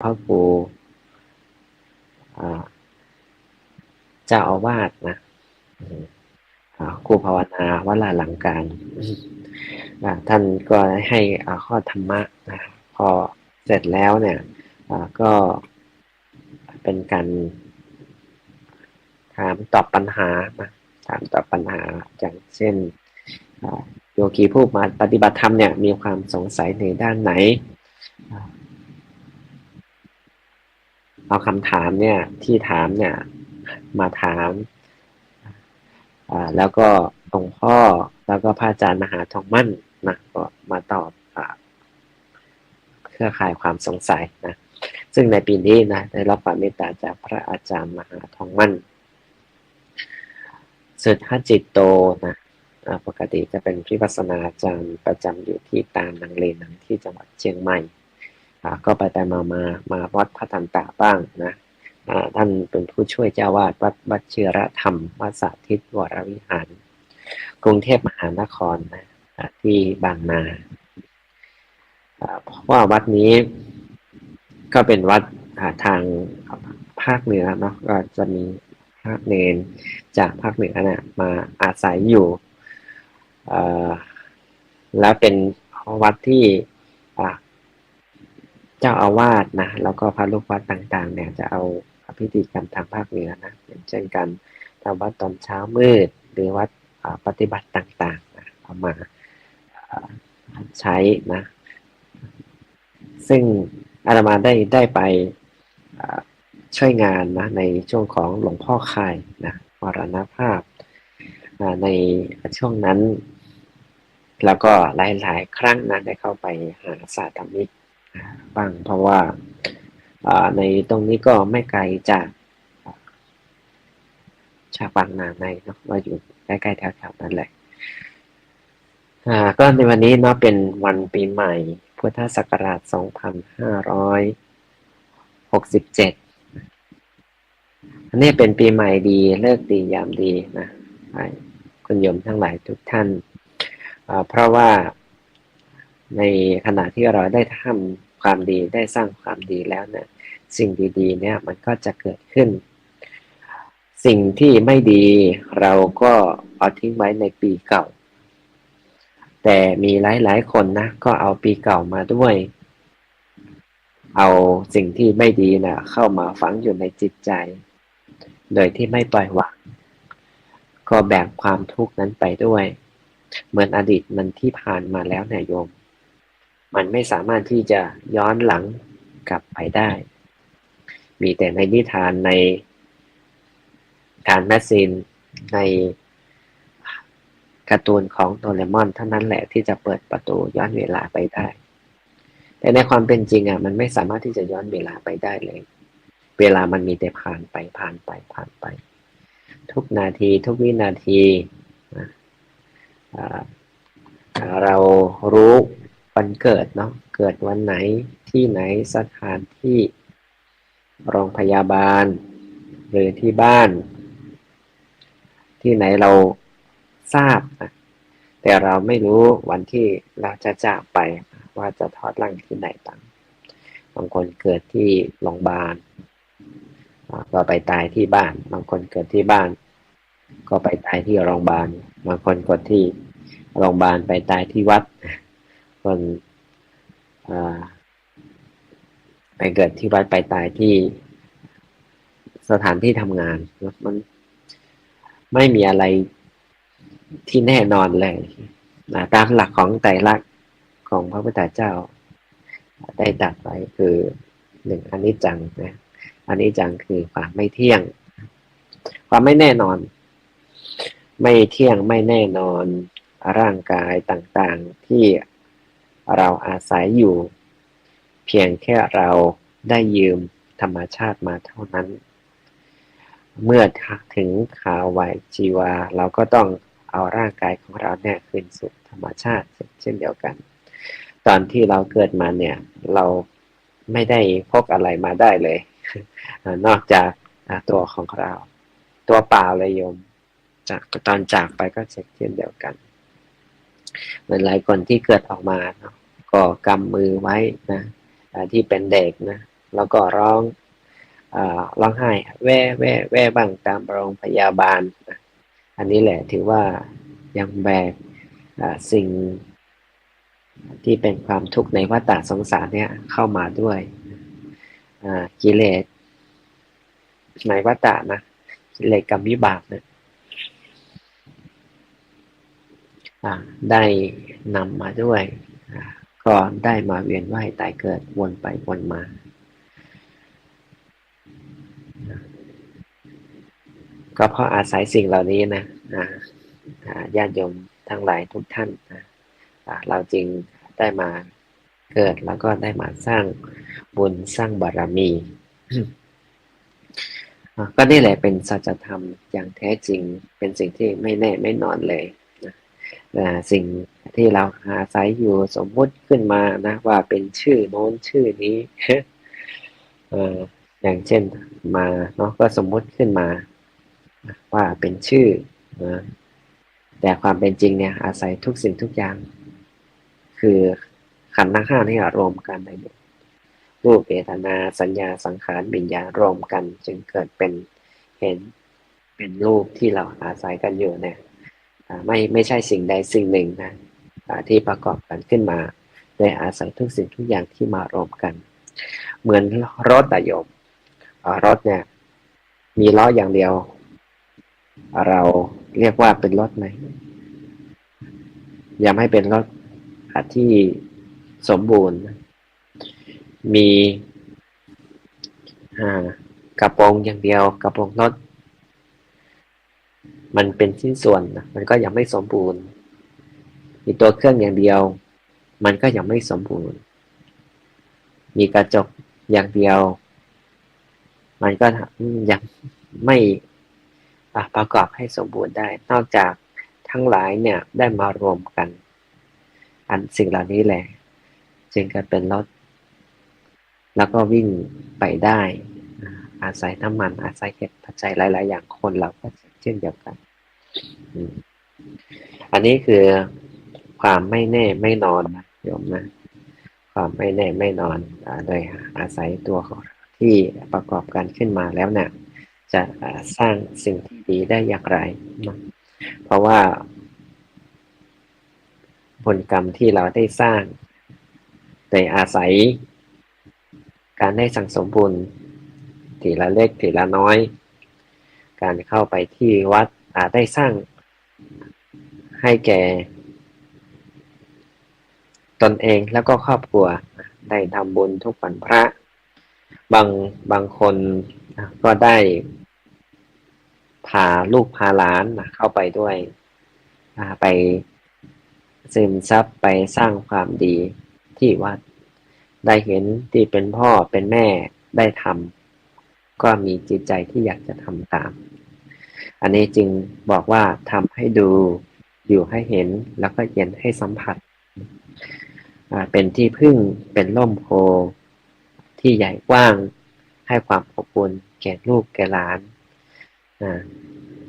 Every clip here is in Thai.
พระครูเจ้าอาวาสนะครูภาวนาวัดลาหลังการท่านก็ให้ข้อธรรมะนะพอเสร็จแล้วเนี่ยก็เป็นการถามตอบปัญหานะถามตอบปัญหาอย่างเช่นโยคีผู้มาปฏิบัติธรรมเนี่ยมีความสงสัยในด้านไหนเอาคำถามเนี่ยที่ถามเนี่ยมาถามแล้วก็หลวงพ่อแล้วก็พระอาจารย์มหาทองมั่นนะก็มาตอบเพื่อคลายความสงสัยนะซึ่งในปีนี้นะได้รับความเมตตาจากพระอาจารย์มหาทองมั่นสุทธจิตโตนะปกติจะเป็นวิปัสสนาอาจารย์ประจำอยู่ที่ตามนางเลนังที่จังหวัดเชียงใหม่ก็ไปมาวัดพระทันตะบ้างนะท่านเป็นผู้ช่วยเจ้าวาดวัดวชิรธรรมวัดสาธิตวรวิหารกรุงเทพมหานครนะที่บางนาเพราะว่าวัดนี้ก็เป็นวัดทางภาคเหนือเนาะก็จะมีภาคเนนจากภาคเหนือเนี่ยมาอาศัยอยู่แล้วเป็นวัดที่เจ้าอาวาสนะแล้วก็พระลูกวัดต่างๆเนี่ยจะเอาพิธีกรรมทางภาคเหนือนะอย่างเช่นการทำวัดตอนเช้ามืดหรือวัดปฏิบัติต่างๆนะเอามาใช้นะซึ่งอาตมาได้ไปช่วยงานนะในช่วงของหลวงพ่อคายนะมรณภาพในช่วงนั้นแล้วก็หลายๆครั้งนะได้เข้าไปหาสาธมิกบ้างเพราะว่าในตรงนี้ก็ไม่ไกลจากชาบางนาในเนาะว่าอยู่ใกล้ๆแถวๆนั้นแหละก็ในวันนี้เนาะเป็นวันปีใหม่พุทธศักราช2567อันนี้เป็นปีใหม่ดีเลิกดียามดีนะคุณโยมทั้งหลายทุกท่านเพราะว่าในขณะที่เราได้ทำความดีได้สร้างความดีแล้วเนี่ยสิ่งดีๆเนี่ยมันก็จะเกิดขึ้นสิ่งที่ไม่ดีเราก็เอาทิ้งไว้ในปีเก่าแต่มีหลายคนนะก็เอาปีเก่ามาด้วยเอาสิ่งที่ไม่ดีนะเข้ามาฝังอยู่ในจิตใจโดยที่ไม่ปล่อยวางก็แบกความทุกข์นั้นไปด้วยเหมือนอดีตมันที่ผ่านมาแล้วเนี่ยโยมมันไม่สามารถที่จะย้อนหลังกลับไปได้มีแต่ในนิทานในการแมสซีนในการ์ตูนของโดเรมอนเท่านั้นแหละที่จะเปิดประตูย้อนเวลาไปได้แต่ในความเป็นจริงมันไม่สามารถที่จะย้อนเวลาไปได้เลยเวลามันมีแต่ผ่านไปทุกนาทีทุกวินาทีเรารู้วันเกิดเนาะเกิดวันไหนที่ไหนสถานที่โรงพยาบาลหรือที่บ้านที่ไหนเราทราบนะแต่เราไม่รู้วันที่เราจะจากไปว่าจะทอดร่างที่ไหนบ้างบางคนเกิดที่โรงพยาบาลก็ไปตายที่บ้านบางคนเกิดที่บ้านก็ไปตายที่โรงพยาบาลบางคนเกิดที่โรงพยาบาลไปตายที่วัดคนไปเกิดที่วัดไปตายที่สถานที่ทำงานมันไม่มีอะไรที่แน่นอนเลยตามหลักของไตรลักษณ์ของพระพุทธเจ้าได้ตรัสไว้คือหนึ่งอนิจจังนะอนิจจังคือความไม่เที่ยงความไม่แน่นอนไม่เที่ยงไม่แน่นอนร่างกายต่างๆที่เราอาศัยอยู่เพียงแค่เราได้ยืมธรรมชาติมาเท่านั้นเมื่อถึงข่าววัยชีวาเราก็ต้องเอาร่างกายของเราเนี่ยคืนสู่ธรรมชาติเช่นเดียวกันตอนที่เราเกิดมาเนี่ยเราไม่ได้พกอะไรมาได้เลยนอกจากตัวของเราตัวเปล่าเลยโยมจากตอนจากไปก็เช่นเดียวกันเหมือนหลายคนที่เกิดออกมาเนาะก็กำมือไว้นะที่เป็นเด็กนะ แล้วก็ร้องไห้แว่แว่แว่บ้างตามโรงพยาบาลนะอันนี้แหละถือว่ายังแบกสิ่งที่เป็นความทุกข์ในวัฏสงสารเนี่ยเข้ามาด้วยกิเลสในวัฏนะกิเลสกรรมวิบากเนี่ยได้นำมาด้วยก็ได้มาเวียนว่ายตายเกิดวนไปวนมาก็เพราะอาศัยสิ่งเหล่านี้นะญาติโยมทั้งหลายทุกท่านเราจึงได้มาเกิดแล้วก็ได้มาสร้างบุญสร้างบารมี ก็นี่แหละเป็นสัจธรรมอย่างแท้จริงเป็นสิ่งที่ไม่แน่ไม่นอนเลยนะสิ่งที่เราอาศัยอยู่สมมุติขึ้นมานะว่าเป็นชื่อโน้นชื่อนี้ อย่างเช่นมาเนาะก็สมมุติขึ้นมาว่าเป็นชื่อนะแต่ความเป็นจริงเนี่ยอาศัยทุกสิ่งทุกอย่างคือขันธ์ทั้งห้านี่รวมกันในรูปเวทนาสัญญาสังขารวิญญาณรวมกันจึงเกิดเป็นเห็นเป็นรูปที่เราอาศัยกันอยู่เนี่ยไม่ใช่สิ่งใดสิ่งหนึ่งนะที่ประกอบกันขึ้นมาโดยอาศัยทุกสิ่งทุกอย่างที่มารวมกันเหมือนรถโยมรถเนี่ยมีล้ออย่างเดียวเราเรียกว่าเป็นรถไหมยังไม่เป็นรถที่สมบูรณ์มีกระโปรงอย่างเดียวกระโปรงรถมันเป็นชิ้นส่วนมันก็ยังไม่สมบูรณ์มีตัวเครื่องอย่างเดียวมันก็ยังไม่สมบูรณ์มีกระจกอย่างเดียวมันก็ยังไม่ประกอบให้สมบูรณ์ได้นอกจากทั้งหลายเนี่ยได้มารวมกันอันสิ่งเหล่านี้แหละจึงจะเป็นรถแล้วก็วิ่งไปได้อาศัยน้ำมันอาศัยเหตุปัจจัยหลายๆอย่างคนเราก็เช่นเดียวกันอันนี้คือความไม่แน่ไม่นอนนะโยมนะความไม่แน่ไม่นอนโดยอาศัยตัวที่ประกอบกันขึ้นมาแล้วเนี่ยจะสร้างสิ่งที่ดีได้อย่างไรนะเพราะว่าผลกรรมที่เราได้สร้างโดยอาศัยการได้สั่งสมบุญทีละเล็กทีละน้อยการเข้าไปที่วัดได้สร้างให้แก่ตนเองแล้วก็ครอบครัวได้ทำบุญทุกวันพระบางคนก็ได้พาลูกพาหลานเข้าไปด้วยไปซึมซับไปสร้างความดีที่วัดได้เห็นที่เป็นพ่อเป็นแม่ได้ทำก็มีจิตใจที่อยากจะทำตามอันนี้จึงบอกว่าทำให้ดูอยู่ให้เห็นแล้วก็เย็นให้สัมผัสเป็นที่พึ่งเป็นร่มโพที่ใหญ่กว้างให้ความอบอุ่นแก่ลูกแก่หลาน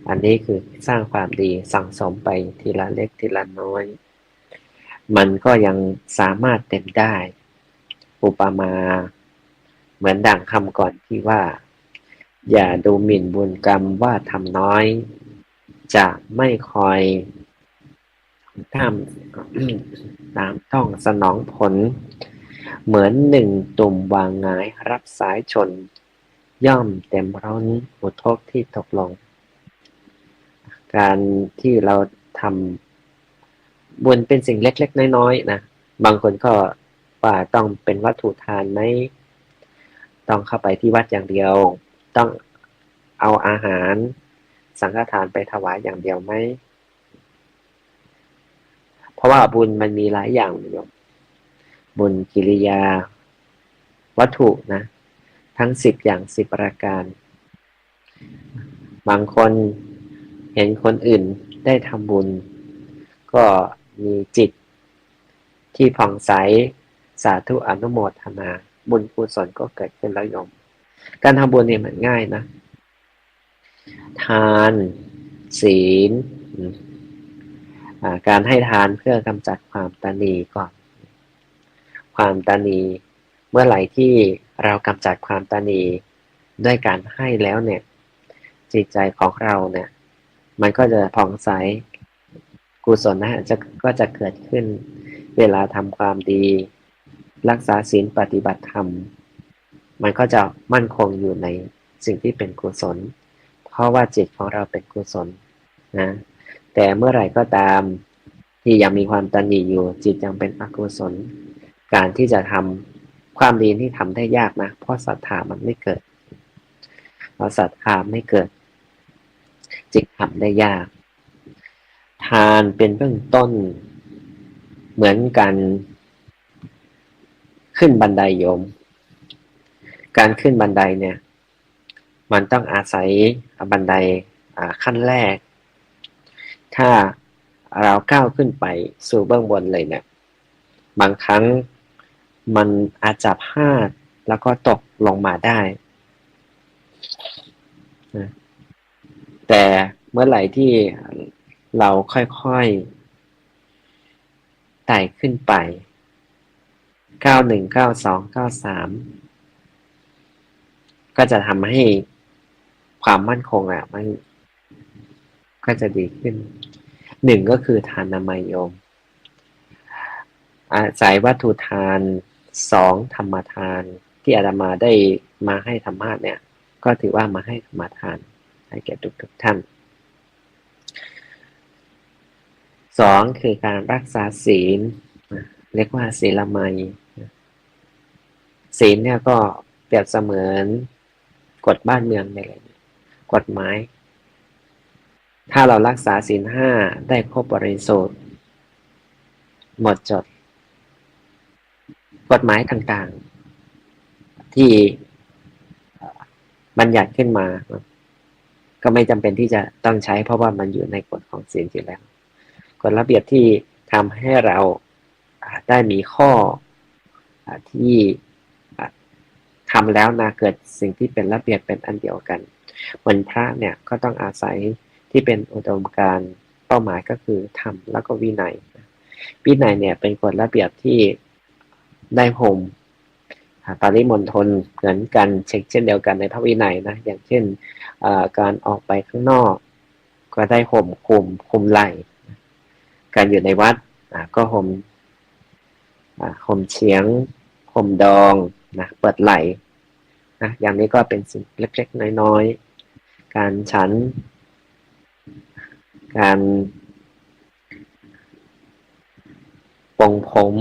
อันนี้คือสร้างความดีสั่งสมไปทีละเล็กทีละน้อยมันก็ยังสามารถเต็มได้อุปมาเหมือนดังคำก่อนที่ว่าอย่าดูหมิ่นบุญกรรมว่าทำน้อยจะไม่คอยตามต้องสนองผลเหมือนหนึ่งตุ่มวางงายรับสายชนย่อมเต็มร้อนอุทกที่ตกลงการที่เราทำบุญเป็นสิ่งเล็กๆน้อยๆนะบางคนก็ว่าต้องเป็นวัตถุทานไหมต้องเข้าไปที่วัดอย่างเดียวต้องเอาอาหารสังฆทานไปถวายอย่างเดียวไหมเพราะว่าบุญมันมีหลายอย่างโยมบุญกิริยาวัตถุนะทั้ง10อย่าง10ประการบางคนเห็นคนอื่นได้ทำบุญก็มีจิตที่ผ่องใสสาธุอนุโมทนาบุญกุศลก็เกิดขึ้นแล้วโยมการทำบุญเนี่ยมันง่ายนะทานศีลการให้ทานเพื่อกำจัดความตนีก่อนความตนีเมื่อไหร่ที่ เรากำจัดความตนีด้วยการให้แล้วเนี่ยจิตใจของเราเนี่ยมันก็จะผ่องใสกุศลนะก็จะเกิดขึ้นเวลาทำความดีรักษาศีลปฏิบัติธรรมมันก็จะมั่นคงอยู่ในสิ่งที่เป็นกุศลเพราะว่าจิตของเราเป็นกุศลนะแต่เมื่อไหร่ก็ตามที่ยังมีความตนีอยู่จิตยังเป็นอกุศลการที่จะทำความดีที่ทำได้ยากนะเพราะศรัทธามันไม่เกิดพอศรัทธาไม่เกิดจิตทำได้ยากทานเป็นเบื้องต้นเหมือนกันขึ้นบันไดโยมการขึ้นบันไดเนี่ยมันต้องอาศัยบันไดขั้นแรกถ้าเราก้าวขึ้นไปสู่เบื้องบนเลยเนี่ยบางครั้งมันอาจจะพลาดแล้วก็ตกลงมาได้แต่เมื่อไหร่ที่เราค่อยๆไต่ขึ้นไป91 92 93ก็จะทำให้ความมั่นคงมันก็จะดีขึ้นหนึ่งก็คือทานนามัยโยมอาศัยวัตถุทานสองธรรมทานที่อาตมาได้มาให้ธรรมะเนี่ยก็ถือว่ามาให้ธรรมทานให้แก่ทุกท่านสองคือการรักษาศีลเรียกว่าศีลไมยศีลเนี่ยก็เปรียบเสมือนกฎบ้านเมืองไปเลยกฎหมายถ้าเรารักษาศีลห้าได้ครบบริสุทธิ์หมดจดกฎหมายต่างๆที่บัญญัติขึ้นมาก็ไม่จำเป็นที่จะต้องใช้เพราะว่ามันอยู่ในกฎของศีลอยู่แล้วกฎระเบียบที่ทำให้เราได้มีข้อที่ทำแล้วนะเกิดสิ่งที่เป็นระเบียบเป็นอันเดียวกันเหมือนพระเนี่ยก็ต้องอาศัยที่เป็นอุดมการณ์เป้าหมายก็คือธรรมแล้วก็วินัยวินัยเนี่ยเป็นกฎระเบียบที่ได้ห่มปริมณฑลเหมือนกันเช่นเดียวกันในพระวินัยนะอย่างเช่นการออกไปข้างนอกก็ได้ห่มคุมไหล่การอยู่ในวัดก็ห่มเฉียงห่มดองนะเปิดไหล่นะอย่างนี้ก็เป็นสิ่งเล็กๆน้อยๆการฉันการปรงผม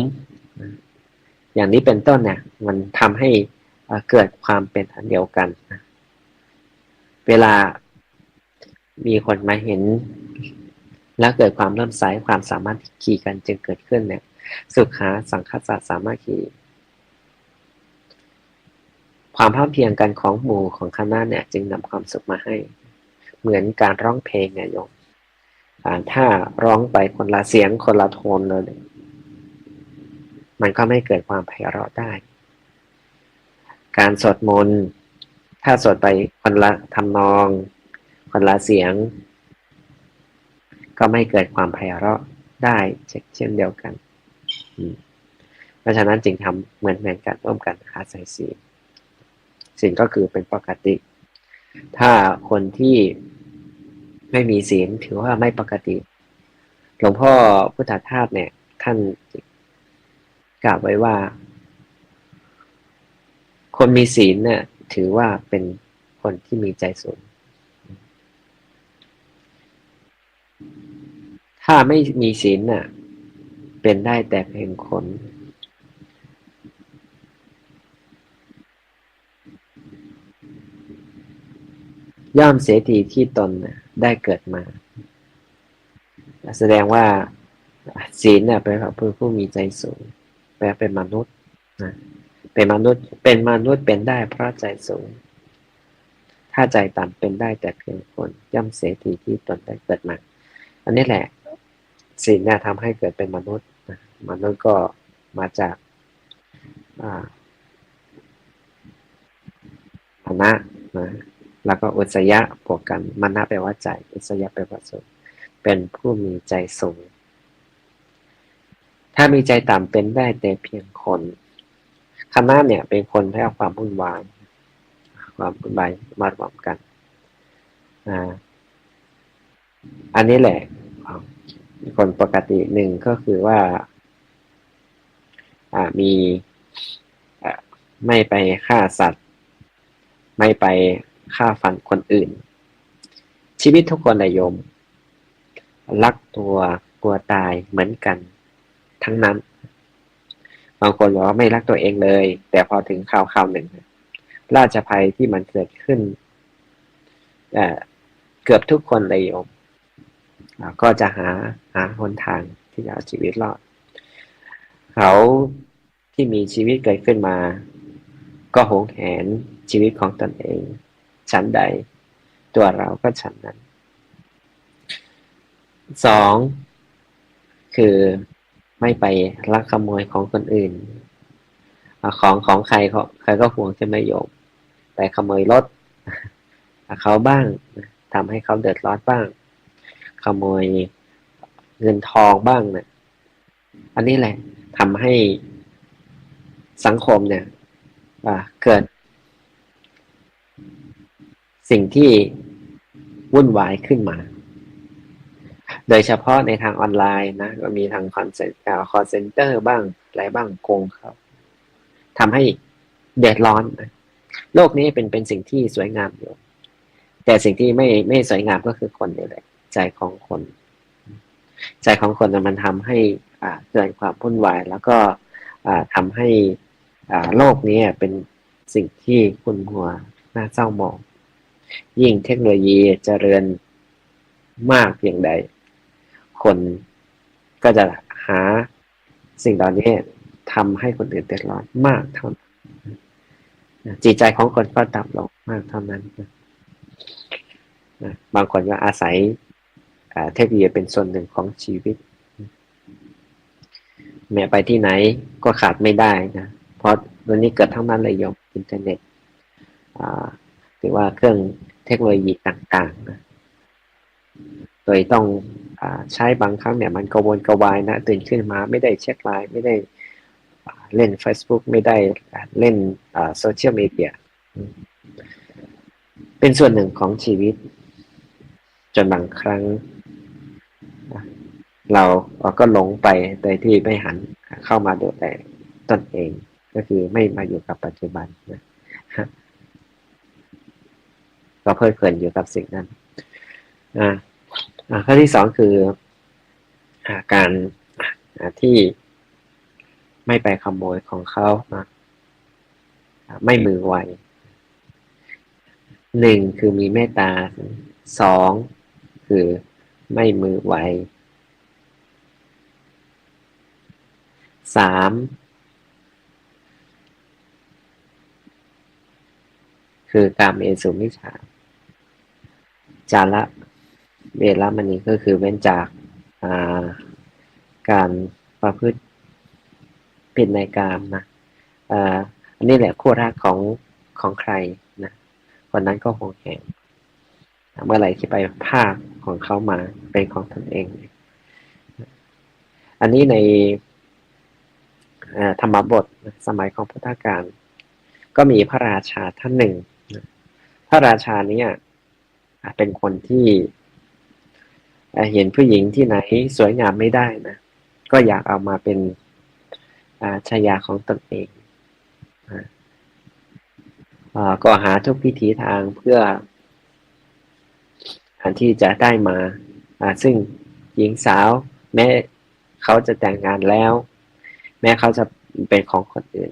อย่างนี้เป็นต้นเนี่ยมันทำให้เกิดความเป็นอันเดียวกันนะเวลามีคนมาเห็นแล้วเกิดความเริ่มใสความสามารถขี่กันจึงเกิดขึ้นเนี่ยสุขาสังคสะสามัคคีความพร้อมเพรียงกันของหมู่ของคณะเนี่ยจึงนำความสุขมาให้เหมือนการร้องเพลงเนี่ยโยมถ้าร้องไปคนละเสียงคนละโทนเลยมันก็ไม่เกิดความไพเราะได้การสวดมนต์ถ้าสวดไปคนละทำนองคนละเสียงก็ไม่เกิดความไพเราะได้เช่นเดียวกันเพราะฉะนั้นจึงทำเหมือนกันร่วมกันอาศัยศีลก็คือเป็นปกติถ้าคนที่ไม่มีศีลถือว่าไม่ปกติหลวงพ่อพุทธทาสเนี่ยท่านกล่าวไว้ว่าคนมีศีลเนี่ยถือว่าเป็นคนที่มีใจสูงถ้าไม่มีศีลน่ะเป็นได้แต่เพียงคนย่อมเสียทีที่ตนได้เกิดมาแสดงว่าศีลเนี่ยเป็นผู้มีใจสูงแปลเป็นมนุษย์นะเป็นมนุษย์เป็นได้เพราะใจสูงถ้าใจต่ำเป็นได้แต่เพียงคนย่อมเสียทีที่ตนได้เกิดมาอันนี้แหละศีลเนี่ยทำให้เกิดเป็นมนุษย์มนุษย์ก็มาจากฐานะนะแล้วก็อุสยะบวกกันมนะแปลว่าใจอุสยะแปลว่าสูงเป็นผู้มีใจสูงถ้ามีใจต่ำเป็นได้แต่เพียงคน คณะเนี่ยเป็นคนที่เอาความวุ่นวายมารวมกันอ่าอันนี้แหละคนปกติหนึ่งก็คือว่ามีไม่ไปฆ่าสัตว์ไม่ไปฆ่าฟันคนอื่นชีวิตทุกคนเลยโยมรักตัวกลัวตายเหมือนกันทั้งนั้นบางคนบอกว่าไม่รักตัวเองเลยแต่พอถึงคราวหนึ่งราชภัยที่มันเกิดขึ้นเกือบทุกคนเลยโยมก็จะหาหนทางที่จะเอาชีวิตรอดเขาที่มีชีวิตเกิดขึ้นมาก็หวงแหนชีวิตของตนเองฉันใดตัวเราก็ฉันนั้นสองคือไม่ไปลักขโมยของคนอื่นของใครก็ห่วงจะไม่โยมไปขโมยรถเขาบ้างทำให้เขาเดือดร้อนบ้างขโมยเงินทองบ้างเนี่ยอันนี้แหละทำให้สังคมเนี่ยเกิดสิ่งที่วุ่นวายขึ้นมาโดยเฉพาะในทางออนไลน์นะก็มีทางคอลเซ็นเตอร์บ้างอะไรบ้างโกงเขาทำให้เดือดร้อนโลกนี้เป็นสิ่งที่สวยงามอยู่แต่สิ่งที่ไม่สวยงามก็คือคนนี่แหละใจของคนมันทำให้เกิดความวุ่นวายแล้วก็ทำให้โลกนี้เป็นสิ่งที่ขุ่นมัวน่าเศร้าหมองยิ่งเทคโนโลยีเจริญมากเพียงใดคนก็จะหาสิ่งเหล่านี้ทำให้คนอื่นเดือดร้อนมากเท่านั้นจิตใจของคนก็ต่ำลงมากเท่านั้นบางคนก็อาศัยเทคโนโลยีเป็นส่วนหนึ่งของชีวิตแม้ไปที่ไหนก็ขาดไม่ได้นะเพราะวันนี้เกิดทั้งนั้นเลยโยมอินเทอร์เน็ตหรือว่าเครื่องเทคโนโลยีต่างๆนะโดยต้องใช้บางครั้งเนี่ยมันกระวนกระวายนะตื่นขึ้นมาไม่ได้เช็คไลน์ไม่ได้เล่น Facebook ไม่ได้เล่นโซเชียลมีเดียเป็นส่วนหนึ่งของชีวิตจนบางครั้งเราก็หลงไปโดยที่ไม่หันเข้ามาดูแลตนเองก็คือไม่มาอยู่กับปัจจุบันนะก็เพลิดเพลินอยู่กับสิ่งนั้นข้อที่สองคือการที่ไม่ไปขโมยของเขานะไม่มือไวหนึ่งคือมีเมตตาสองคือไม่มือไวสามคือกามเมสุมิจฉาจาระเวรมณีก็คือเว้นจากการประพฤติผิดในกามนะอันนี้แหละคู่รักของใครนะคนนั้นก็คงแห่งเมื่อไหร่ที่ไปภาคของเขามาเป็นของตนเองอันนี้ในธรรมบทสมัยของพุทธกาลก็มีพระราชาท่านหนึ่งพระราชาเนี่ยเป็นคนที่เห็นผู้หญิงที่ไหนสวยงามไม่ได้นะก็อยากเอามาเป็นชายาของตนเองก็หาทุกวิถีทางเพื่อที่จะได้มาซึ่งหญิงสาวแม้เขาจะแต่งงานแล้วแม้เขาจะเป็นของคนอื่น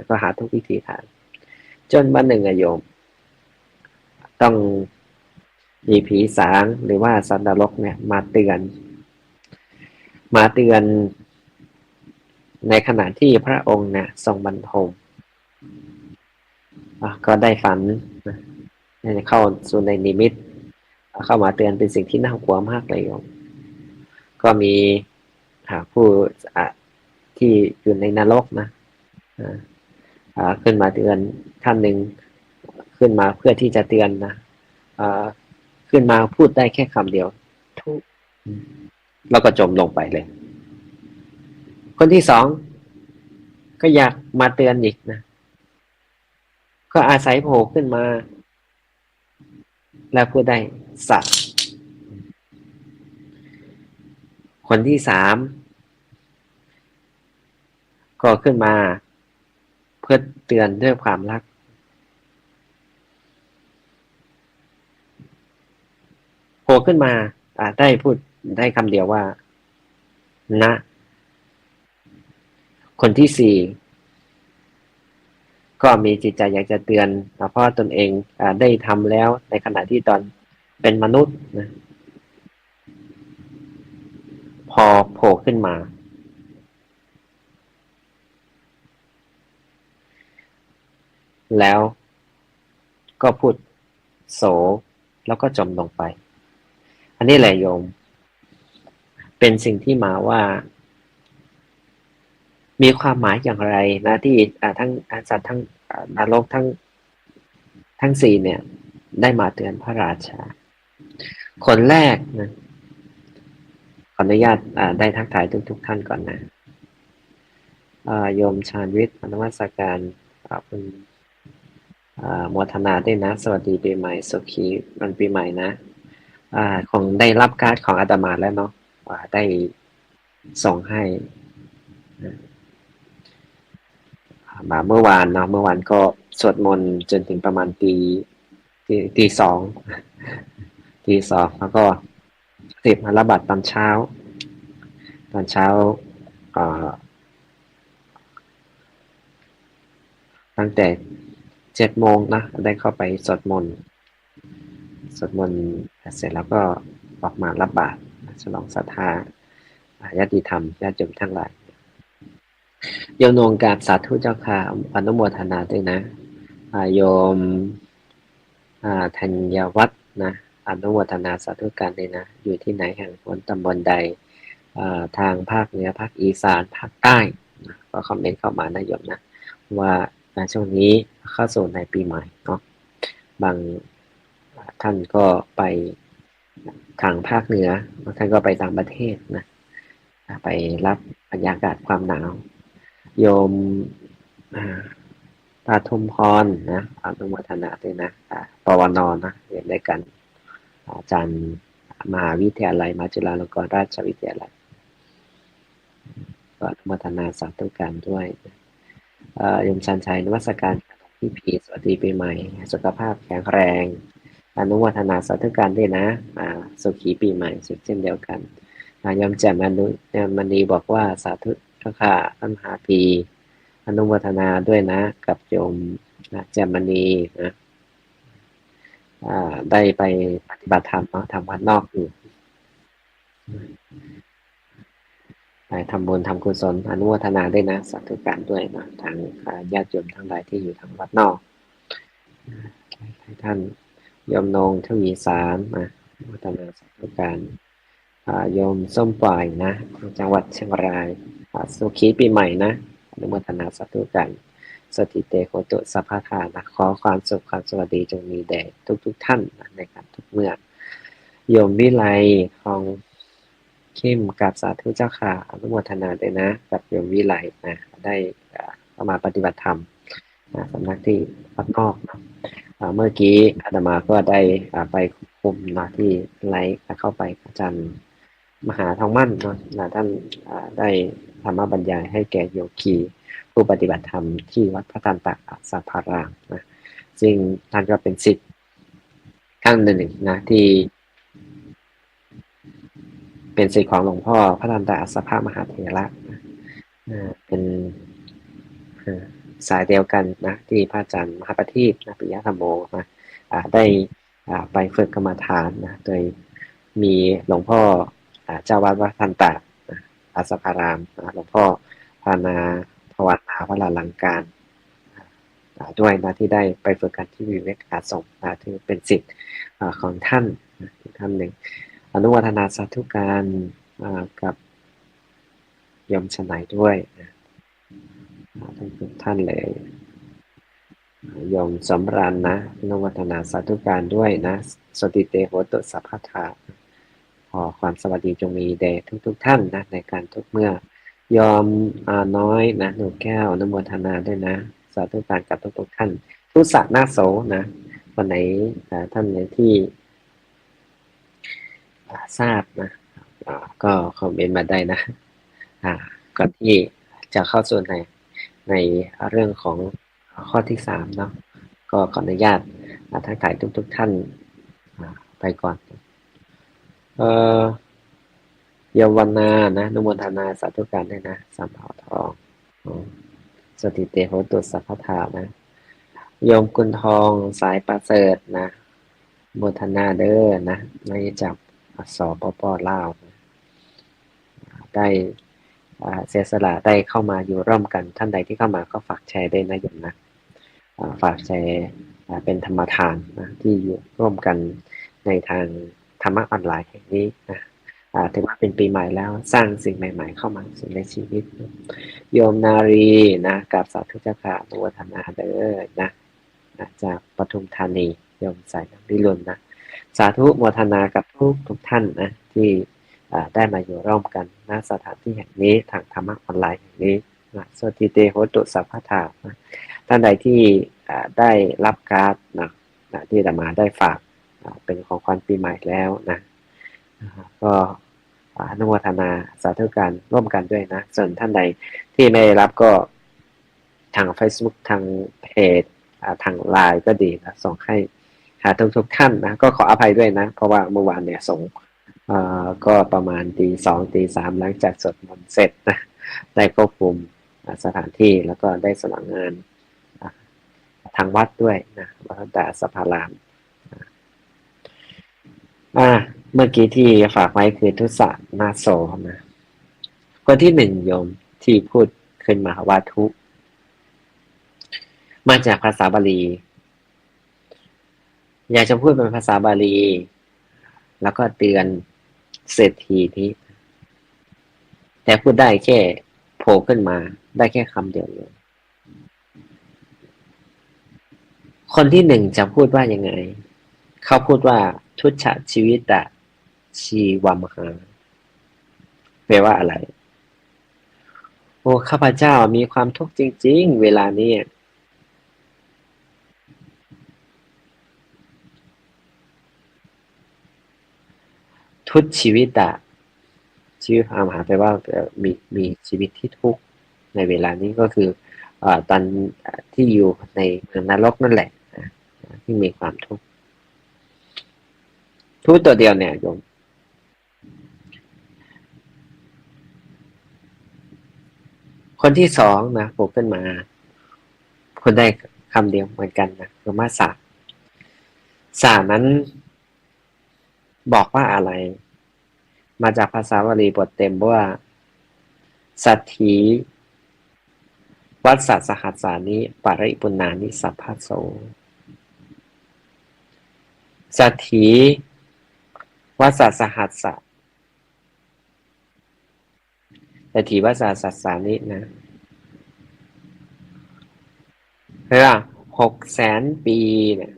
ก็หาทุกวิธีทางจนวันหนึ่งโยมต้องมีผีสางหรือว่าสัตว์นรกเนี่ยมาเตือนในขณะที่พระองค์เนี่ยทรงบรรทมก็ได้ฝันเข้าสู่ในนิมิตเข้ามาเตือนเป็นสิ่งที่น่ากลัวมากเลยโยมก็มีผู้ที่อยู่ในนรกนะขึ้นมาเตือนท่านหนึ่งขึ้นมาเพื่อที่จะเตือนนะขึ้นมาพูดได้แค่คำเดียวทุกแล้วก็จมลงไปเลยคนที่สอง ก็อยากมาเตือนอีกนะก็อาศัยโผล่ขึ้นมาแล้วพูดได้สัตว์คนที่สามก็ขึ้นมาเพื่อเตือนด้วยความรักโผล่ขึ้นมาได้พูดได้คำเดียวว่านะคนที่สี่ก็มีจิตใจอยากจะเตือนเพราะตนเองได้ทำแล้วในขณะที่ตอนเป็นมนุษย์นะพอโผล่ขึ้นมาแล้วก็พูดโสแล้วก็จมลงไปอันนี้แหละโยมเป็นสิ่งที่มาว่ามีความหมายอย่างไรนะที่ทั้งสัตว์ทั้งนรกทั้งสี่เนี่ยได้มาเตือนพระราชาคนแรกนะขออนุญาตได้ทักทายทุกท่านก่อนนะโยมชาญวิทย์นวัตการคุณโมทนาด้วยนะสวัสดีปีใหม่สุขีวันปีใหม่นะคงได้รับการ์ดของอาตมาแล้วเนาะได้ส่งให้มาเมื่อวานเนาะเมื่อวานก็สวดมนต์จนถึงประมาณตีสองแล้วก็ติดมาระบาดตอนเช้าเอ่อตั้งแต่7 โมงนะได้เข้าไปสวดมนต์เสร็จแล้วก็ออกมารับบาตรฉลองศรัทธาญาติธรรมญาติโยมทั้งหลายโยมนงการสาธุเจ้าค่ะอนุโมทนาด้วยนะโยมธัญวัฒน์นะอนุโมทนาสาธุการเลยนะอยู่ที่ไหนแห่งหนตำบลใดทางภาคเหนือภาคอีสานภาคใต้นะก็คอมเมนต์เข้ามานะโยมนะว่าช่วงนี้เข้าสู่ในปีใหม่เนาะบางท่านก็ไปทางภาคเหนือบางท่านก็ไปต่างประเทศนะไปรับบรรยากาศความหนาวโยมปทุมพรนะอนุโมทนาด้วยนะปวนนะเรียนด้วยกันอาจารย์มหาวิทยาลัยมหาจุฬาลงกรณราชวิทยาลัยก็อนุโมทนาสาธุการด้วยโยมชันชัยนวัตการพี่พีสวัสดีปีใหม่สุขภาพแข็งแรงอนุโมทนาสาธุการด้วยนะสุขีปีใหม่เช่นเดียวกันโยมแจ่มมณีบอกว่าสาธุเจ้าค่ะท่านมหาพีอนุโมทนาด้วยนะกับโยมแจ่มมณีนะได้ไปปฏิบัติธรรมเนาะทำวัดนอกอยู่ไปทำบุญทำกุศลอนุโมทนาด้วยนะสาธุการด้วยนะทางญาติโยมทั้งหลายที่อยู่ทางวัดนอกให้ท่านโยมนงทวีสารนะอนุโมทนาสาธุการโยมส้มปล่อยนะจังหวัดเชียงรายสุขีปีใหม่นะอนุโมทนาสาธุการสติเตโคตุสัพพทานะขอความสุขความสวัสดีจงมีแด่ทุกท่านนะในการทุกเมื่อโยมวิไลของเข้มกับสาธุเจ้าค่ะอนุโมทนาด้วยนะกับโยมวิไลนะได้เข้ามาปฏิบัติธรรมสำนักที่วัดนอกนะเมื่อกี้อาตมาก็ได้ไปคุมนะที่ไลฟ์เข้าไปอาจารย์มหาทองมั่นเนาะท่านได้ธรรมบรรยายให้แก่โยคีผู้ปฏิบัติธรรมที่วัดพระตันตะสัพพารามนะซึ่งท่านก็เป็นศิษย์ท่านหนึ่งนะที่เป็นศิษย์ของหลวงพ่อพระตันตะสัพพมหาเถระเป็นสายเดียวกันนะที่พระอาจารย์มหาประทีปนะปิยธรรมโมนะได้ไปฝึกกรรมฐานนะโดยมีหลวงพ่อเจ้าวัดวัดทันตะอาสภารามหลวงพ่อพานาภาวนาพระลาลังการด้วยนะที่ได้ไปฝึกกันที่วิเวกอาสมนะที่เป็นศิษย์ของท่านท่านหนึ่งอนุโมทนาสาธุการกับยมชนัยด้วยนะทุกท่านเลยยมสำราญนะอนุโมทนาสาธุการด้วยนะสติเตโหตุสัพพทาขอความสวัสดีจงมีแด่ทุกท่านนะในการทุกเมื่อ ยอมน้อยนะหนูแก้วอนุโมทนาด้วยนะสาธุการกับทุกท่านทุกสักหน้าโสนะวันไหนท่านไหนที่ทราบนะก็คอมเมนต์มาได้นะอ่าก่อนที่จะเข้าสู่ในเรื่องของข้อที่สามเนาะก็ขออนุญาตทักทายทุกท่านไปก่อนเอ่อเยาวนานะนุโมทนาสาธุการด้วยนะสามเผ่าทองสติเตโหตุสัพพทานะโยมกุลทองสายประเสริฐนะโมทนาเด้อนะไม่จับสปปลาวได้เสียสละได้เข้ามาอยู่ร่วมกันท่านใดที่เข้ามาก็ฝากแชร์ด้วยนะโยมนะฝากแชร์เป็นธรรมทานนะที่อยู่ร่วมกันในทางธรรมะออนไลน์แห่งนี้นะถือว่าเป็นปีใหม่แล้วสร้างสิ่งใหม่ๆเข้ามาสู่ในชีวิตโยมนารีนะกับสาธุเจ้าค่ะอนุโมทนาเด้อนะจากปทุมธานีโยมสายน้ำพิรุณนะสาธุโมทนากับทุกท่านนะที่ได้มาอยู่ร่วมกันณสถานที่แห่งนี้ทางธรรมะออนไลน์แห่งนี้นะสติเตโหตุสัพพทานะท่านใดที่ได้รับการ์ดนะที่อาตมาได้ฝากเป็นของขวัญปีใหม่แล้วนะก็อนุโมทนาสาธุการร่วมกันด้วยนะส่วนท่านใดที่ไม่ได้รับก็ทาง Facebook ทางเพจทางไลน์ก็ดีนะส่งให้ทุกท่านนะก็ขออภัยด้วยนะเพราะว่าเมื่อวานเนี่ยส่งก็ประมาณตี 2ตี 3หลังจากสวดมนต์เสร็จนะได้ควบคุมสถานที่แล้วก็ได้สมัครงานทางวัดด้วยนะวัดแต่สภารามเมื่อกี้ที่ฝากไว้คือทุสะนาโสนะคนที่หนึ่งโยมที่พูดขึ้นมาว่าทุมาจากภาษาบาลีอยากจะพูดเป็นภาษาบาลีแล้วก็เตือนเศรษฐีนี้แต่พูดได้แค่โผล่ขึ้นมาได้แค่คำเดียวเลยคนที่หนึ่งจะพูดว่ายังไงเขาพูดว่าทุชชะชีวิตะชีวามหาแปลว่าอะไรโอ้ข้าพเจ้ามีความทุกข์จริงๆเวลานี้ทุตชีวิตะชีวิตความหาแปลว่ามีชีวิตที่ทุกข์ในเวลานี้ก็คือตอนที่อยู่ในเมืองนรกนั่นแหละที่มีความทุกข์ทุกตัวเดียวเนี่ยโยมคนที่สองนะปลุกขึ้นมาคนได้คำเดียวเหมือนกันนะคือมาสานั้นบอกว่าอะไรมาจากภาษาบาลีบทเต็มว่าสัทธีวัสสะสหัสสานิปริปุณณานิสัพพโสสัทธีวัสสะสหัสสะสัทธีวัสสะสัสสานินะเรียกว่า600,000 ปีเนี่ย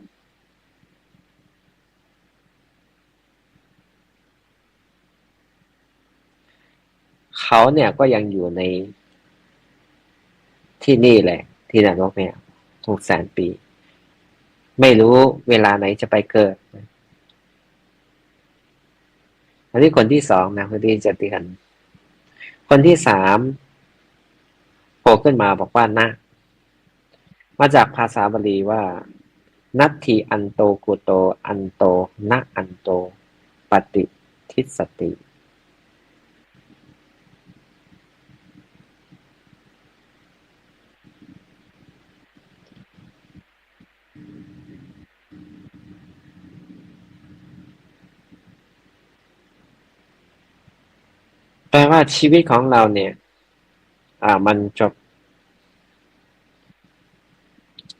เขาเนี่ยก็ยังอยู่ในที่นี่แหละที่นรกเนี่ย600,000 ปีไม่รู้เวลาไหนจะไปเกิดอันนี้คนที่สองนะคนที่จะเตือนคนที่สามโผล่ขึ้นมาบอกว่านะมาจากภาษาบาลีว่านัตถิอันโตกุโตอันโตนะอันโตปฏิทิสติแปลว่าชีวิตของเราเนี่ยมันจบ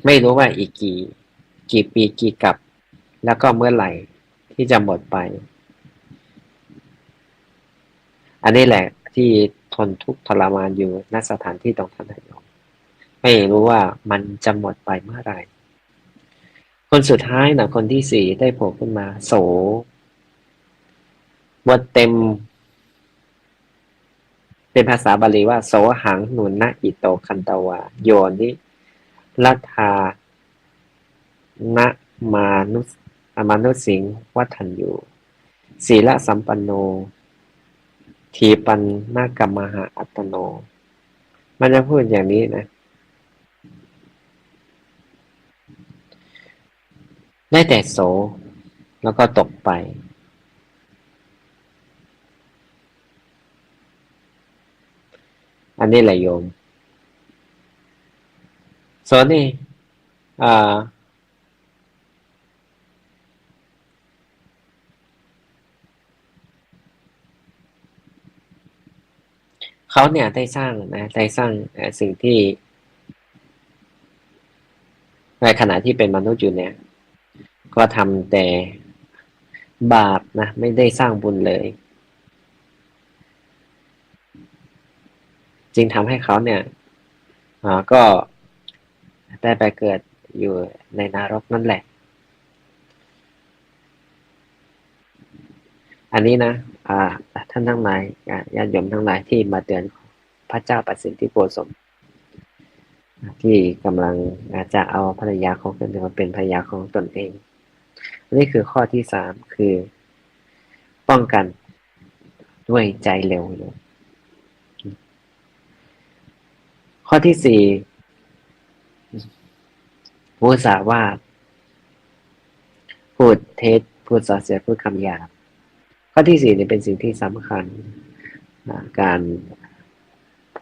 ไม่รู้ว่าอีกกี่ปีกี่กับแล้วก็เมื่อไหร่ที่จะหมดไปอันนี้แหละที่ทนทุกข์ทรมานอยู่ณสถานที่ตรงนั้นไม่รู้ว่ามันจะหมดไปเมื่อไหร่คนสุดท้ายนะคนที่สี่ได้โผล่ขึ้นมาโสบทเต็ม เป็นภาษาบาลีว่าโสหังหนุนนะอิโตคันตวาโยนิลัทธานะมานุสมานุสิงวัฒนยูศีลสัมปันโนทีปันนากรรมหาอัตโนมันจะพูดอย่างนี้นะได้แต่โสแล้วก็ตกไปอันนี้แหละโยมโสนี่อ่าเขาเนี่ยได้สร้างนะได้สร้างสิ่งที่ในขณะที่เป็นมนุษย์อยู่เนี่ยก็ทำแต่บาปนะไม่ได้สร้างบุญเลยจึงทำให้เขาเนี่ยก็ได้ไปเกิดอยู่ในนรกนั่นแหละอันนี้นะท่านทั้งหลายญาติโยมทั้งหลายที่มาเตือนพระเจ้าประสิทธิโกศลที่กำลังจะเอาภรรยาของตนเองมาเป็นภรรยาของตนเองนี่คือข้อที่สามคือป้องกันด้วยใจเร็วอยู่ข้อที่สี่มุสาวาทพูดเท็จพูดส่อเสียดพูดคำหยาบข้อที่สี่เนี่ยเป็นสิ่งที่สำคัญการ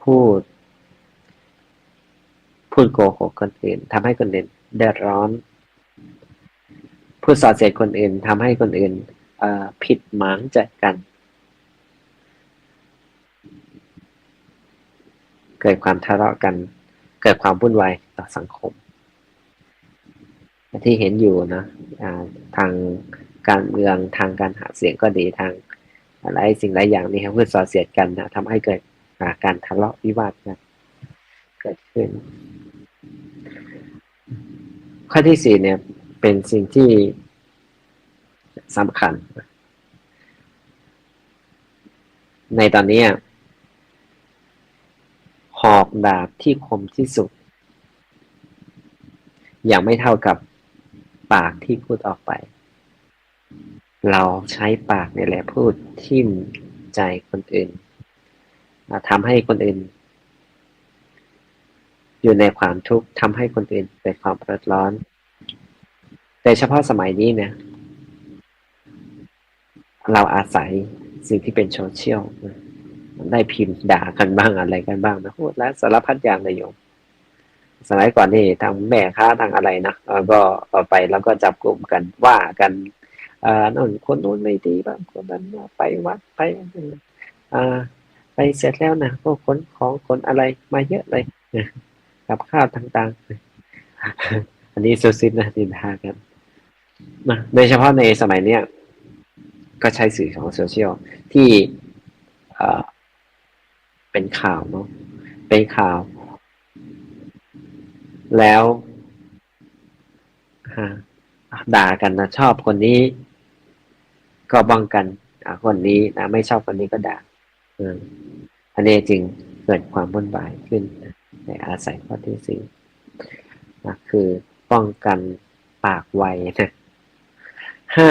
พูดโกหกคนอื่นทำให้คนอื่นเดือดร้อนพูดส่อเสียดคนอื่นทำให้คนอื่นผิดหมางใจกันเกิดความทะเลาะกันเกิดความวุ่นวายต่อสังคมที่เห็นอยู่นะทางการเมืองทางการหาเสียงก็ดีทางอะไรสิ่งหลายอย่างนี่ครับเพื่อส่อเสียดกันนะทำให้เกิดการทะเลาะวิวาทกันเกิดขึ้นข้อที่สี่เนี่ยเป็นสิ่งที่สำคัญในตอนนี้หอกดาบที่คมที่สุดยังไม่เท่ากับปากที่พูดออกไปเราใช้ปากนี่แหละพูดทิ่มใจคนอื่นทำให้คนอื่นอยู่ในความทุกข์ทำให้คนอื่นเกิดความเดือดร้อนแต่เฉพาะสมัยนี้เนี่ยเราอาศัยสิ่งที่เป็นโซเชียลได้พิมพ์ด่ากันบ้างอะไรกันบ้างนะพูดแล้วสารพัดอย่างเลยโยมสมัยก่อนนี่ทางแม่ค้าทางอะไรนะก็ไปแล้วก็จับกลุ่มกันว่ากันนั่นคนนู้นไม่ดีบ้างคนนั้นไปวัดไปอ่าไปเสร็จแล้วนะก็ขนของขนอะไรมาเยอะเลยกับข้าวต่างๆอันนี้สุดๆนะนินทากันนะโดยเฉพาะในสมัยเนี้ยก็ใช้สื่อของโซเชียลที่เป็นข่าวเนาะเป็นข่าวแล้วด่ากันนะชอบคนนี้ก็บ้องกันคนนี้นะไม่ชอบคนนี้ก็ด่าอันนี้จริงเกิดความวุ่นวายขึ้นในอาศัยข้อที่สี่นะคือป้องกันปากไวนะห้า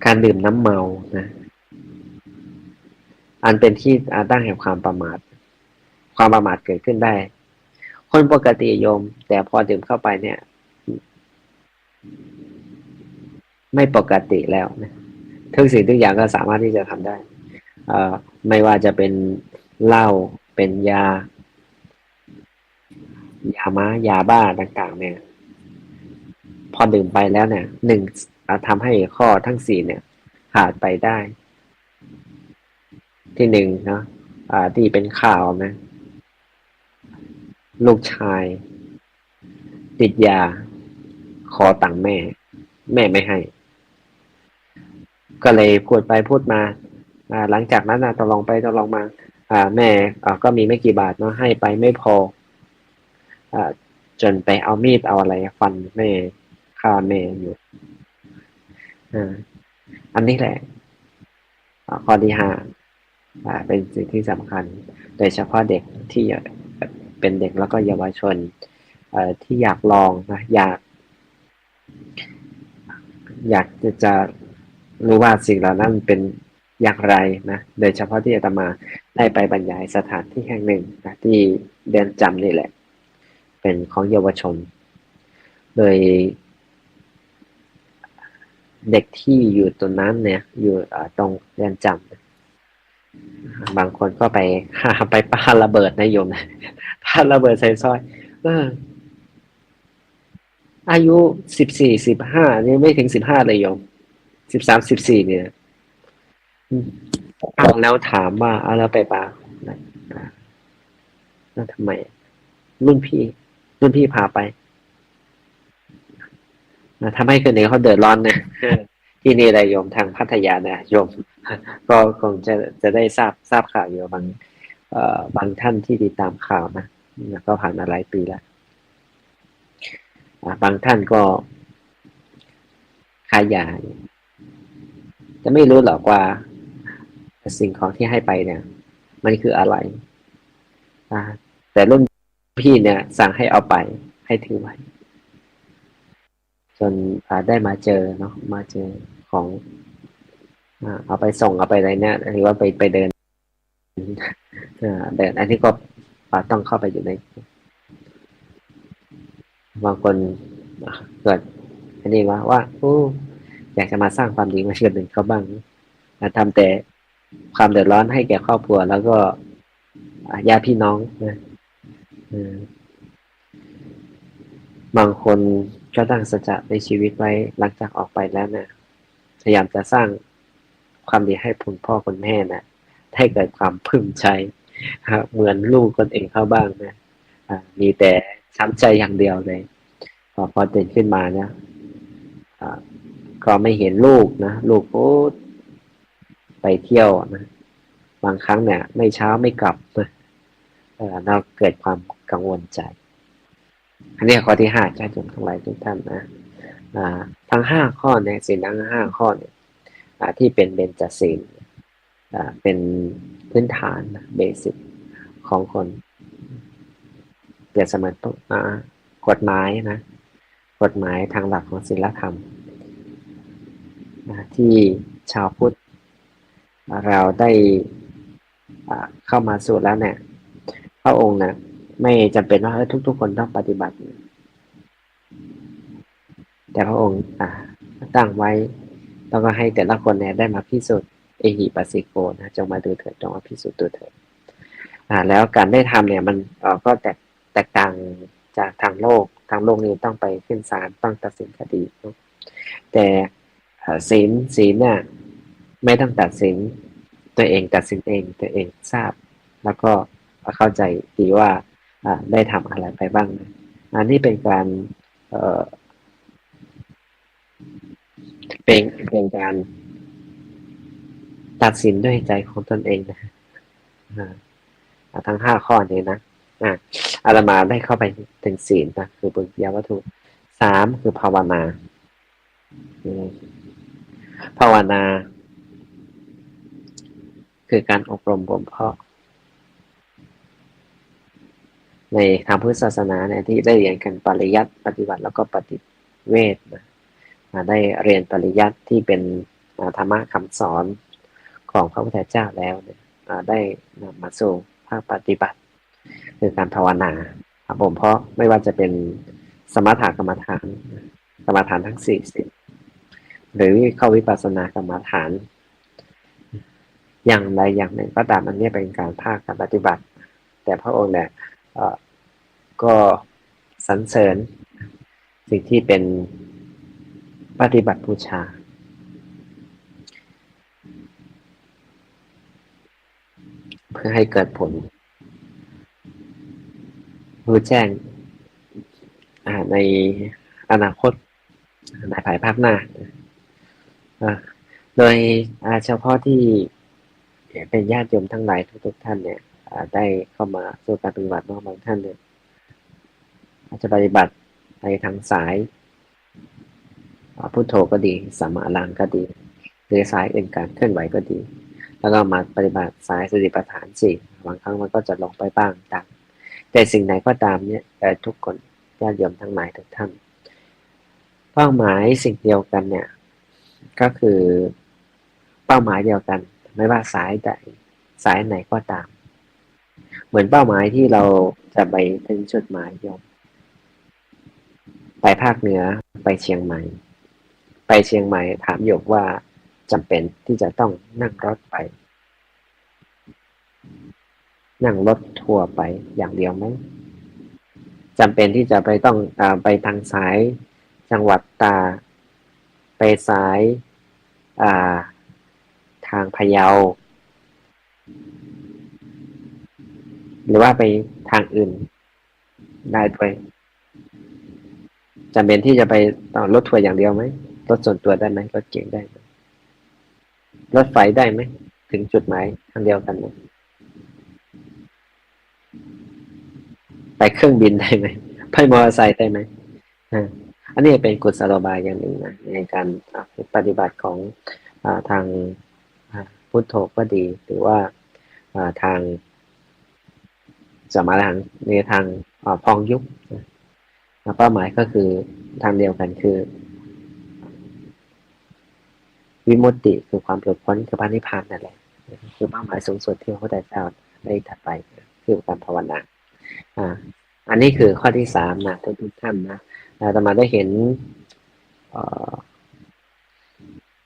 การดื่มน้ำเมานะอันเป็นที่ตั้งแห่งความประมาทเกิดขึ้นได้คนปกติโยมแต่พอดื่มเข้าไปเนี่ยไม่ปกติแล้วนะทุกสิ่งทุกอย่างก็สามารถที่จะทำได้ไม่ว่าจะเป็นเหล้าเป็นยาม้ายาบ้าต่างๆเนี่ยพอดื่มไปแล้วเนี่ยหนึ่งทำให้ข้อทั้งสี่เนี่ยขาดไปได้ที่หนึ่งเนาะที่เป็นข่าวนะลูกชายติดยาขอตังค์แม่ไม่ให้ก็เลยพูดไปพูดมาหลังจากนั้นตกลงไปตกลงมาแม่ก็มีไม่กี่บาทเนาะให้ไปไม่พอจนไปเอามีดเอาอะไรฟันแม่ฆ่าแม่อยู่อันนี้แหละ ข้อที่ห้าเป็นสิ่งที่สำคัญโดยเฉพาะเด็กที่เป็นเด็กแล้วก็เยาวชนที่อยากลองนะอยากจะรู้ว่าสิ่งเหล่านั้นเป็นอย่างไรนะโดยเฉพาะที่อาตมาได้ไปบรรยายสถานที่แห่งหนึ่งนะที่เรือนจำนี่แหละเป็นของเยาวชนโดยเด็กที่อยู่ตรงนั้นเนี่ยอยู่ตรงเรือนจำบางคนก็ไปไปปาระเบิดนะโยมปาระเบิดใส่ซอยเอออายุ14 15นี่ไม่ถึง15เลยโยม13 14เนี่ยฟังแล้วถามว่าเอาแล้วไปปาแล้วทำไมรุ่นพี่รุ่นพี่พาไปทำให้คนอื่นเขาเดือดร้อนนะที่นี่แหละโยมทางพัทยาเนี่ยโยมก็คงจะได้ทราบข่าวอยู่บางท่านที่ติดตามข่าวนะก็ผ่านมาหลายปีแล้วบางท่านก็ค้ายาจะไม่รู้หรอกว่าสิ่งของที่ให้ไปเนี่ยมันคืออะไรแต่รุ่นพี่เนี่ยสั่งให้เอาไปให้ถือไว้จนได้มาเจอเนาะมาเจอของเอาไปส่งเอาไปอะไรเนี่ยหรือว่าไปเดินเดินอันนี้ก็ต้องเข้าไปอยู่ในบางคนเกิดอันนี้ว่าอยากจะมาสร้างความดีมาเชื่อหนึ่งเขาบ้างทำแต่ความเดือดร้อนให้แก่ครอบครัวแล้วก็ญาติพี่น้องนะบางคนก็ตั้งสัจจะในชีวิตไว้หลังจากออกไปแล้วเนี่ยพยายามจะสร้างความดีให้คุณพ่อคุณแม่นะให้เกิดความพึงใจเหมือนลูกคนเองเข้าบ้างนะมีแต่ช้ำใจอย่างเดียวเลยพอตื่นขึ้นมาเนี่ยก็ไม่เห็นลูกนะลูกโอ้ไปเที่ยวนะบางครั้งเนี่ยไม่เช้าไม่กลับนะเราเกิดความกังวลใจอันนี้ข้อที่ห้าญาติโยมทั้งหลายทุกท่านนะทั้งห้าข้อเนี่ยศีลทั้งห้าข้อเนี่ยที่เป็นเบญจศีลเป็นพื้นฐานเบสิกของคนเปรียบเสมือนกฎหมายนะกฎหมายทางหลักของศีลธรรมที่ชาวพุทธเราได้เข้ามาสู่แล้วเนี่ยพระองค์นะไม่จำเป็นว่าทุกคนต้องปฏิบัติแต่พระองค์ตั้งไว้แล้วก็ให้แต่ละคนเนี่ยได้มาพิสูจน์เอหิปัสสิโกนะจงมาดูเถิดจงมาพิสูจน์ดูเถิดแล้วการได้ทำเนี่ยมันก็แตกต่างจากทางโลกนี้ต้องไปขึ้นศาลต้องตัดสินคดีแต่ศีลเนี่ยไม่ต้องตัดสินตัวเองตัดสินเองตัวเองทราบแล้วก็เข้าใจดีว่าได้ทำอะไรไปบ้างนะอันนี้เป็นการเป็นการตัดสินด้วยใจของตนเองนะทั้งห้าข้อนี้นะอาตมาได้เข้าไปถึงศีลนะคือบุญญาวัตถุสามคือภาวนาภาวนาคือการอบรมบ่มเพาะในทางพุทธศาสนาเนี่ยที่ได้เรียนกันปริยัติปฏิบัติแล้วก็ปฏิเวทนะได้เรียนปริยัติที่เป็นธรรมะคำสอนของพระพุทธเจ้าแล้วเนี่ยได้นำมาสู่ภาคปฏิบัติคือการภาวนาครับผมเพราะไม่ว่าจะเป็นสมถกรรมฐานทั้ง40หรือเข้าวิปัสสนากรรมฐานอย่างใดอย่างหนึ่งก็ตามอันนี้เป็นการภาคการปฏิบัติแต่พระองค์เนี่ยก็สรรเสริญสิ่งที่เป็นปฏิบัติบูชาเพื่อให้เกิดผลรู้แจ้งในอนาคตในภายภาคหน้าโดยเฉพาะที่เป็นญาติโยมทั้งหลายทุกท่านเนี่ยได้เข้ามาสู่การปฏิบัติบางท่านเนี่ยอาจจะปฏิบัติในทางสายพุทโธก็ดีสัมมาอรหังก็ดีหรือสายอื่นการเคลื่อนไหวก็ดี แล้วก็มาปฏิบัติสายสติปัฏฐานสี่บางครั้งมันก็จะลงไปบ้างตามแต่สิ่งไหนก็ตามเนี่ยทุกคนญาติโยมทั้งหลายทุกท่านเป้าหมายสิ่งเดียวกันเนี่ยก็คือเป้าหมายเดียวกันไม่ว่าสายใดสายไหนก็ตามเหมือนเป้าหมายที่เราจะไปถึงจุดหมายโยมไปภาคเหนือไปเชียงใหม่ไปเชียงใหม่ถามโยมว่าจำเป็นที่จะต้องนั่งรถไปนั่งรถทัวร์ไปอย่างเดียวไหมจำเป็นที่จะไปต้องไปทางสายจังหวัดตาไปสายอ่าทางพะเยาหรือว่าไปทางอื่นได้ด้วยจำเป็นที่จะไปต่อรถทัวร์อย่างเดียวไหมรถส่วนตัวได้ไหมรถเก๋งได้ไหมรถไฟได้ไหมถึงจุดหมายทางเดียวกันไหมไปเครื่องบินได้ไหมไปมอเตอร์ไซค์ได้ไหมอ่าอันนี้เป็นกุศโลบายอย่างหนึ่งนะในการปฏิบัติของทางพุทโธก็ดีหรือว่าทางสมาธิในทางพองยุบเป้าหมายก็คือทางเดียวกันคือวิมุตติคือความหลุดพ้นคือพระนิพพานนั่นแหละคือเป้าหมายสูงสุดที่พระพุทธเจ้าได้ถัดไปคือการภาวนาอ่าอันนี้คือข้อที่สามนะทุกท่านนะอาตมาได้เห็น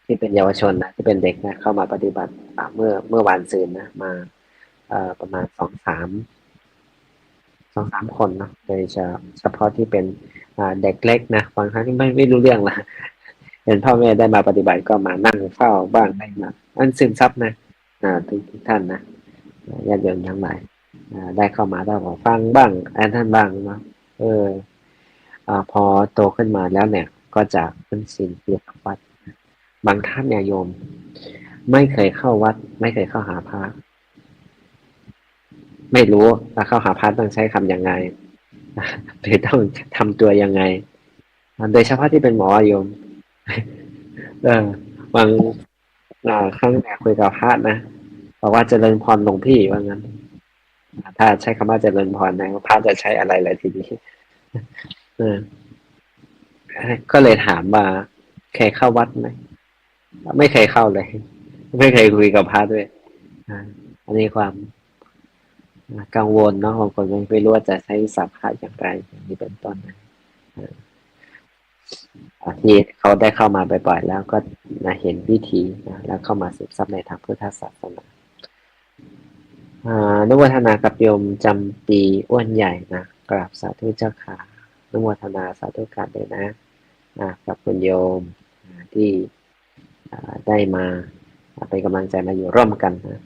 ที่เป็นเยาวชนนะที่เป็นเด็กนะเข้ามาปฏิบัติเมื่อวานซืนนะมาประมาณสองสามคนเนาะโดยเฉพาะที่เป็นเด็กเล็กนะบางครั้งที่ไม่รู้เรื่องละเห็นพ่อแม่ได้มาปฏิบัติก็มานั่งเฝ้าบ้างได้มาอันซึมซับนะทุกท่านนะญาติโยมทั้งหลายได้เข้ามาได้ขอฟังบ้างแอนท่านบ้างเนาะเออพอโตขึ้นมาแล้วเนี่ยก็จะขึ้นศีลเกี่ยวกับวัดบางท่านเนี่ยโยมไม่เคยเข้าวัดไม่เคยเข้าหาพระไม่รู้ว่าเข้าหาพระต้องใช้คำยังไงหรือต้องทำตัวยังไงโดยเฉพาะที่เป็นหมอโยมเออบางครั้งเนี่ยคุยกับพระนะบอกว่าเจริญพรหลวงพี่ว่างั้นถ้าใช้คำว่าเจริญพรนะพระจะใช้อะไรเลยทีนี้เออก็เลยถามว่าเคยเข้าวัดไหมไม่เคยเข้าเลยไม่เคยคุยกับพระด้วยอันนี้ความกังวลเนาะบางคนไม่รู้ว่าจะใช้ศัพท์พระอย่างไรอย่างนี้เป็นต้นนะที่เขาได้เข้ามาบ่อยๆแล้วก็เห็นวิธีนะแล้วเข้ามาสืบทรัพย์ในทางพุทธศาสนาอนุโมทนากับโยมจำปีอ้วนใหญ่นะกราบสาธุเจ้าค่ะอนุโมทนาสาธุการเลยนะกับคุณโยมที่ได้มาเป็นกำลังใจมาอยู่ร่วมกันนะ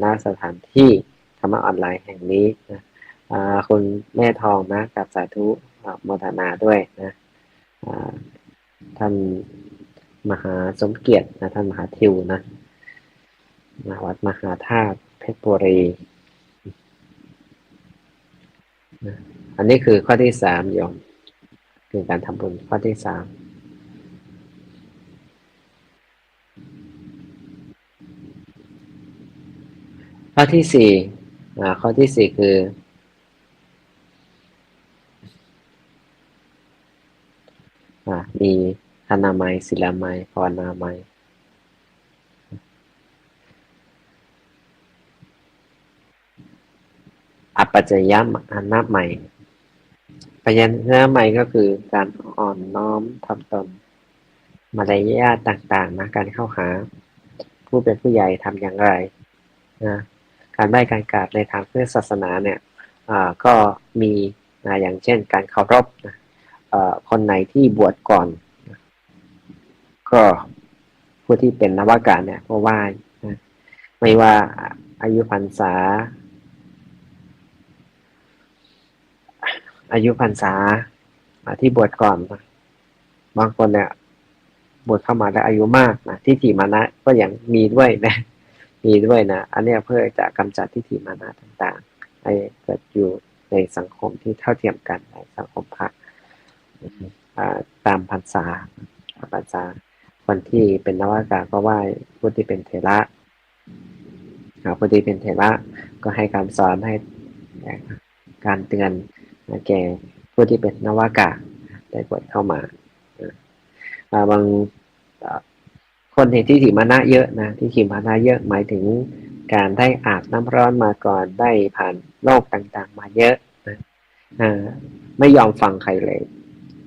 ณสถานที่ธรรมะออนไลน์แห่งนี้นะคุณแม่ทองนะกับสาธุโมทนาด้วยนะท่านมหาสมเกียรตินะท่านมหาทิวนะวัดมหาธาตุเพชรบุรีนะอันนี้คือข้อที่สามโยมคือการทำบุญข้อที่สามข้อที่สี่ข้อที่สี่คือมีอนามัยศีลามัยภาวนามัยอัปปัจจยมนับใหม่ปัญญาใหม่ก็คือการอ่อนน้อมถ่อมตนมารยาทต่างๆนะการเข้าหาผู้เป็นผู้ใหญ่ทำอย่างไรนะการได้การกราบในทางเพื่อศาสนาเนี่ยก็มีอย่างเช่นการเคารพนะคนไหนที่บวชก่อนก็ผู้ที่เป็นนวากาเนี่ยก็ไหว้นะไม่ว่าอายุพรรษาที่บวชก่อนนะบางคนเนี่ยบวชเข้ามาแล้วอายุมากนะทิฏฐิมานะก็ยังมีด้วยนะมีด้วยนะอันนี้เพื่อจะกำจัดทิฏฐิมานะต่างๆให้เกิดอยู่ในสังคมที่เท่าเทียมกันในสังคมพระตามพรรษาคนที่เป็นนวากาก็ไหว้ผู้ที่เป็นเถระ พอดีเป็นเถระก็ให้การสอนให้การเตือนแก่ผู้ที่เป็นนวากะได้บวชเข้ามาบางคนเห็นที่ถิมานะเยอะนะที่ถิมานะเยอะหมายถึงการได้อาบน้ำร้อนมาก่อนได้ผ่านโลกต่างๆมาเยอะนะไม่ยอมฟังใครเลย